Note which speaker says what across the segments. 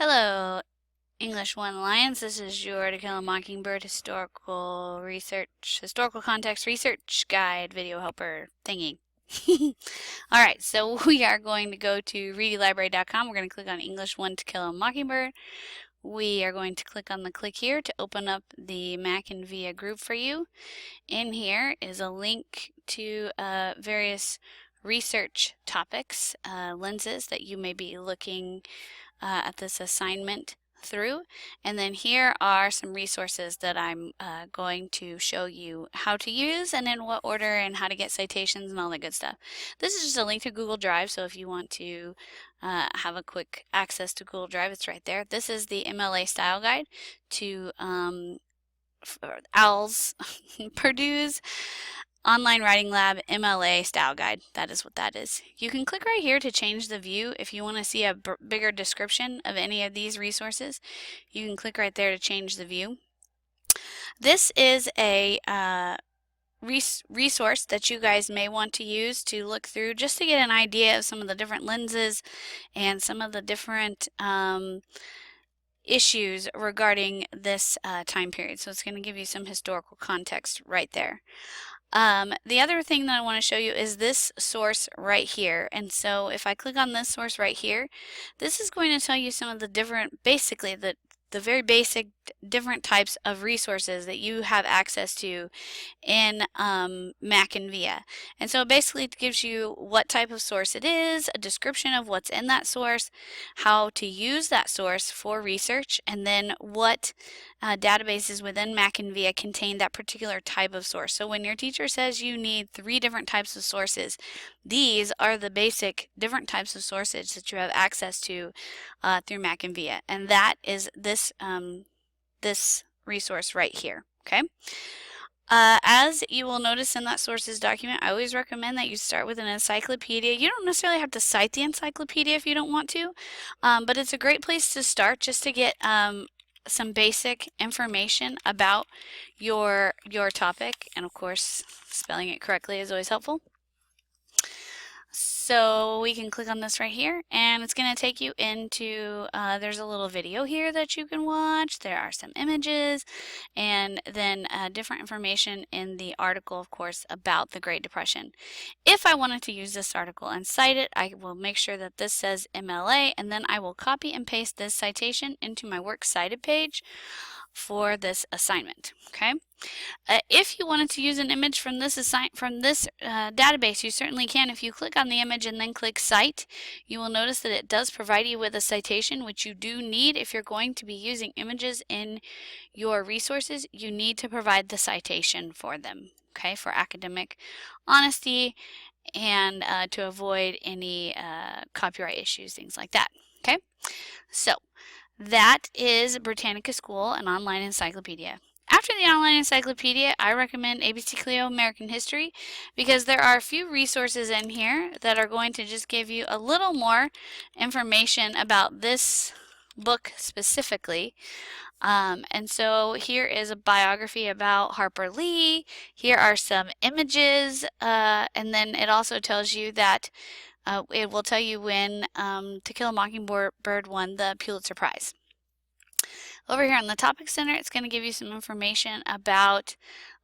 Speaker 1: Hello, English 1 Alliance. This is your To Kill a Mockingbird historical context research guide video helper thingy. Alright, so we are going to go to readylibrary.com. We're going to click on English 1 To Kill a Mockingbird. We are going to click on the click here to open up the Mac and VIA group for you. In here is a link to various research topics, lenses that you may be looking at this assignment through, and then here are some resources that I'm going to show you how to use and in what order and how to get citations and all that good stuff. This is just a link to Google Drive, so if you want to have a quick access to Google Drive, it's right there. This is the MLA Style Guide to OWL's Purdue's Online Writing Lab MLA Style Guide. That is what that is. You can click right here to change the view if you want to see a bigger description of any of these resources. You can click right there to change the view. This is a resource that you guys may want to use to look through just to get an idea of some of the different lenses and some of the different issues regarding this time period. So it's going to give you some historical context right there. The other thing that I want to show you is this source right here. And so if I click on this source right here, this is going to tell you some of the different, basically the very basic different types of resources that you have access to in Mac and VIA. And so basically it gives you what type of source it is, a description of what's in that source, how to use that source for research, and then what databases within Mac and VIA contain that particular type of source. So when your teacher says you need 3 different types of sources, these are the basic different types of sources that you have access to through Mac and VIA. And that is this this resource right here, okay? As you will notice in that sources document, I always recommend that you start with an encyclopedia. You don't necessarily have to cite the encyclopedia if you don't want to, but it's a great place to start just to get some basic information about your topic, and of course spelling it correctly is always helpful. So we can click on this right here and it's going to take you into, there's a little video here that you can watch. There are some images and then different information in the article, of course, about the Great Depression. If I wanted to use this article and cite it, I will make sure that this says MLA, and then I will copy and paste this citation into my works cited page for this assignment, okay? If you wanted to use an image from this database, you certainly can. If you click on the image and then click Cite, you will notice that it does provide you with a citation, which you do need if you're going to be using images in your resources. You need to provide the citation for them, okay, for academic honesty and to avoid any copyright issues, things like that, okay? So that is Britannica School, an online encyclopedia. After the online encyclopedia, I recommend ABC Clio American History because there are a few resources in here that are going to just give you a little more information about this book specifically. And so here is a biography about Harper Lee. Here are some images, and then it also tells you that it will tell you when To Kill a Mockingbird won the Pulitzer Prize. Over here on the Topic Center, it's going to give you some information about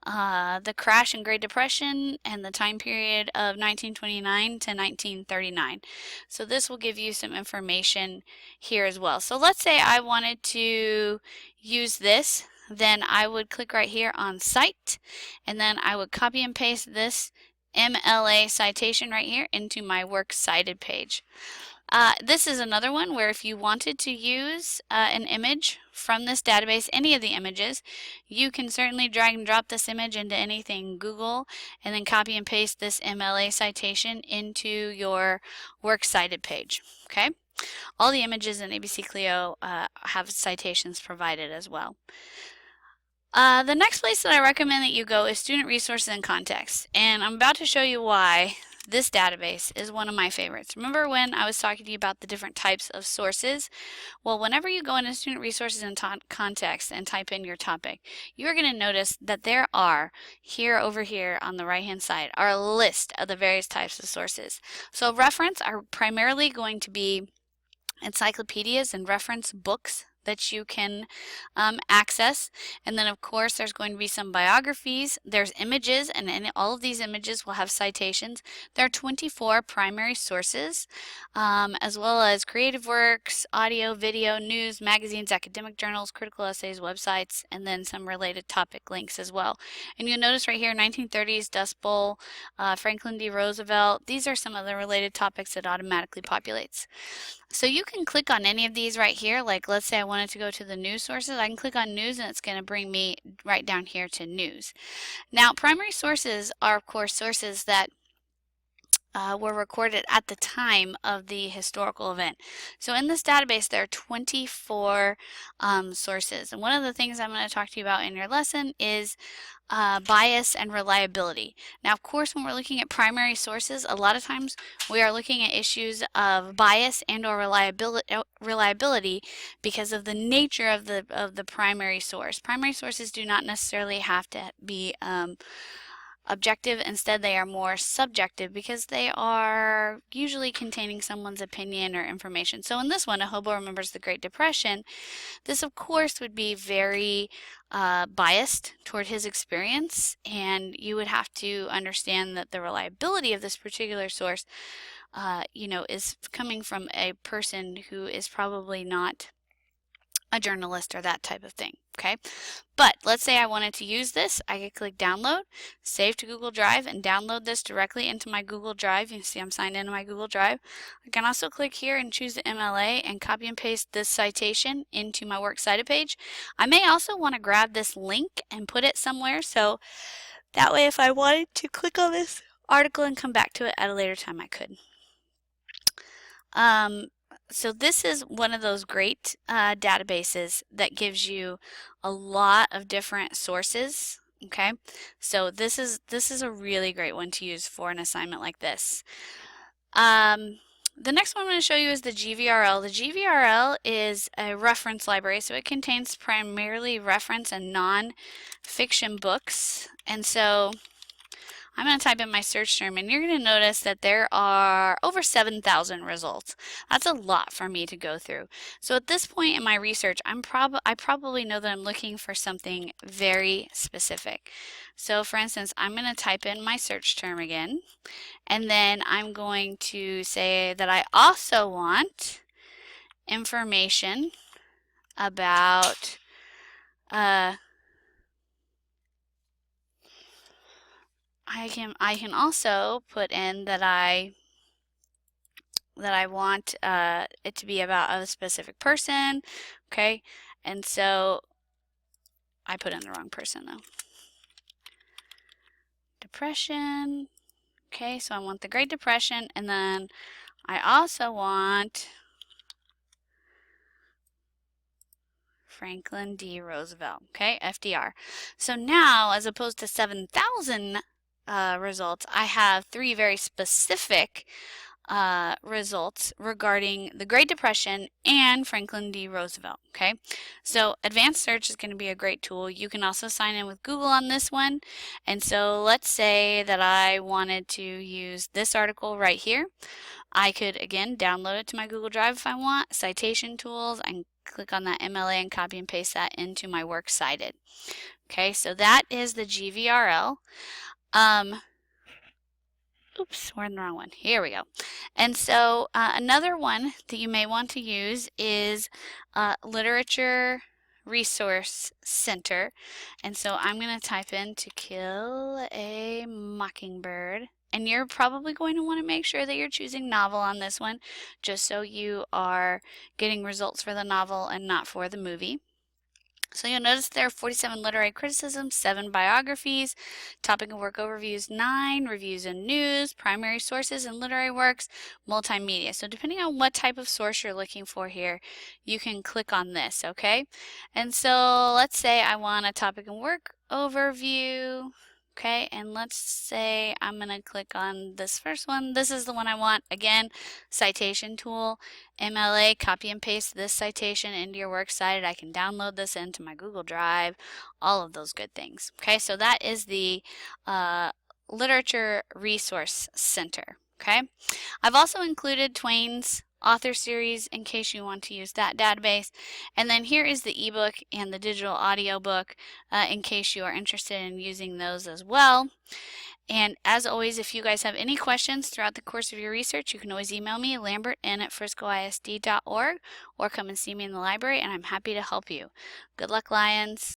Speaker 1: the crash and Great Depression and the time period of 1929 to 1939. So this will give you some information here as well. So let's say I wanted to use this, then I would click right here on Cite, and then I would copy and paste this MLA citation right here into my works cited page. This is another one where if you wanted to use an image from this database, any of the images, you can certainly drag and drop this image into anything Google and then copy and paste this MLA citation into your works cited page, okay? All the images in ABC Clio have citations provided as well. The next place that I recommend that you go is Student Resources and Context, and I'm about to show you why this database is one of my favorites. Remember when I was talking to you about the different types of sources? Well, whenever you go into Student Resources and Context and type in your topic, you're going to notice that there are, over here on the right hand side, are a list of the various types of sources. So reference are primarily going to be encyclopedias and reference books that you can access. And then of course there's going to be some biographies, there's images, and all of these images will have citations. There are 24 primary sources, as well as creative works, audio, video, news, magazines, academic journals, critical essays, websites, and then some related topic links as well. And you'll notice right here 1930s Dust Bowl, Franklin D. Roosevelt, these are some of the related topics that automatically populates. So you can click on any of these right here. Like let's say I wanted to go to the news sources. I can click on news and it's going to bring me right down here to news. Now primary sources are of course sources that were recorded at the time of the historical event. So in this database there are 24 sources, and one of the things I'm going to talk to you about in your lesson is bias and reliability. Now of course when we're looking at primary sources, a lot of times we are looking at issues of bias and or reliability because of the nature of the primary source. Primary sources do not necessarily have to be objective. Instead they are more subjective because they are usually containing someone's opinion or information. So in this one, A Hobo Remembers the Great Depression, this of course would be very biased toward his experience, and you would have to understand that the reliability of this particular source is coming from a person who is probably not a journalist or that type of thing, okay? But let's say I wanted to use this. I could click download, save to Google Drive, and download this directly into my Google Drive. You can see I'm signed into my Google Drive. I can also click here and choose the MLA and copy and paste this citation into my Works Cited page. I may also want to grab this link and put it somewhere, so that way if I wanted to click on this article and come back to it at a later time, I could. So this is one of those great databases that gives you a lot of different sources. Okay, so this is a really great one to use for an assignment like this. The next one I'm going to show you is the GVRL. The GVRL is a reference library, so it contains primarily reference and non-fiction books. And so I'm going to type in my search term, and you're going to notice that there are over 7,000 results. That's a lot for me to go through. So at this point in my research, I probably know that I'm looking for something very specific. So for instance, I'm going to type in my search term again, and then I'm going to say that I also want information about I can also put in that I want it to be about a specific person, okay? And so I put in the wrong person though. Depression, okay, so I want the Great Depression, and then I also want Franklin D. Roosevelt, okay, FDR. So now, as opposed to 7,000 results, I have 3 very specific results regarding the Great Depression and Franklin D. Roosevelt, okay? So advanced search is going to be a great tool. You can also sign in with Google on this one. And so let's say that I wanted to use this article right here. I could, again, download it to my Google Drive if I want. Citation tools, I can click on that MLA and copy and paste that into my Works Cited. Okay, so that is the GVRL. Oops, we're in the wrong one. Here we go. And so another one that you may want to use is Literature Resource Center. And so I'm going to type in To Kill a Mockingbird. And you're probably going to want to make sure that you're choosing novel on this one, just so you are getting results for the novel and not for the movie. So you'll notice there are 47 literary criticisms, 7 biographies, topic and work overviews 9, reviews and news, primary sources and literary works, multimedia. So depending on what type of source you're looking for here, you can click on this, okay? And so let's say I want a topic and work overview. Okay, and let's say I'm going to click on this first one. This is the one I want. Again, citation tool, MLA, copy and paste this citation into your Works Cited. I can download this into my Google Drive, all of those good things. Okay, so that is the Literature Resource Center. Okay, I've also included Twain's author series in case you want to use that database. And then here is the ebook and the digital audio book in case you are interested in using those as well. And as always, if you guys have any questions throughout the course of your research, you can always email me, lambertn@friscoisd.org, or come and see me in the library, and I'm happy to help you. Good luck, Lions!